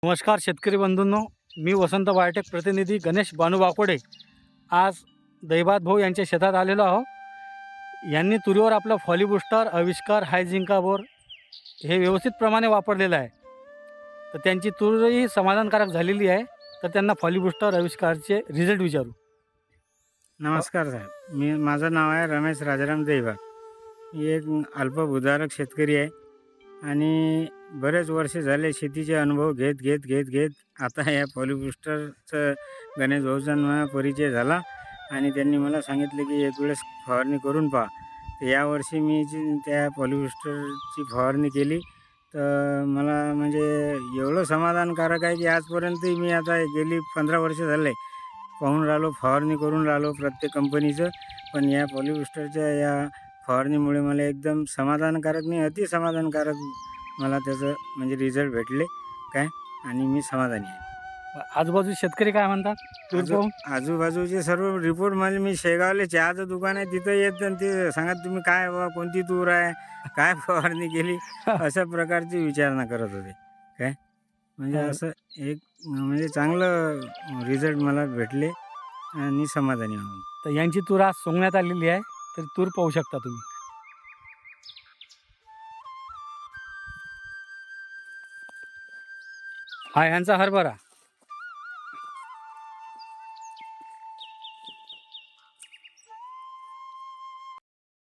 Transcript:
नमस्कार शेतकरी बंधूंनो, मी वसंत बायोटेक प्रतिनिधी गणेश बानू वाकोडे आज दैबात भाऊ यांच्या शेतात आलेलो आहो. यांनी तुरीवर आपलं फॉलीबुस्टर, आविष्कार, हायझिंकाबोर हे व्यवस्थितप्रमाणे वापरलेलं आहे. तर त्यांची तूरही समाधानकारक झालेली आहे. तर त्यांना फॉलीबुस्टर, आविष्कारचे रिझल्ट विचारू. नमस्कार साहेब, माझं नाव आहे रमेश राजाराम दैबात. मी एक अल्पभूधारक शेतकरी आहे आणि बरेच वर्ष झाले शेतीचे अनुभव घेत आता या पॉलीबुस्टरचं गणेश भाऊचा परिचय झाला आणि त्यांनी मला सांगितले की एक वेळेस फवारणी करून पहा. तर यावर्षी मी त्या पॉलीबुस्टरची फवारणी केली तर मला म्हणजे एवढं समाधानकारक आहे की आजपर्यंत मी आता गेली 15 वर्ष झाले पाहून राहिलो, फवारणी करून राहिलो प्रत्येक कंपनीचं. पण या पॉलीबुस्टरच्या या फवारणीमुळे मला एकदम समाधानकारक नाही, अति समाधानकारक मला त्याचं म्हणजे रिझल्ट भेटले काय, आणि मी समाधानी आहे. आजूबाजू शेतकरी काय म्हणतात तूर पाहून? आजूबाजूचे सर्व रिपोर्ट म्हणजे मी शेगावले चहाचं दुकान आहे तिथं येत आणि ते सांगत तुम्ही काय बाबा कोणती तूर आहे, काय फवारणी केली, अशा प्रकारची विचारणा करत होते काय. म्हणजे असं एक म्हणजे चांगलं रिझल्ट मला भेटले आणि समाधानी आहोत. तर यांची तूर आज सोंगण्यात आलेली आहे. तर तूर पाहू शकता तुम्ही. हा यांचा हरभरा.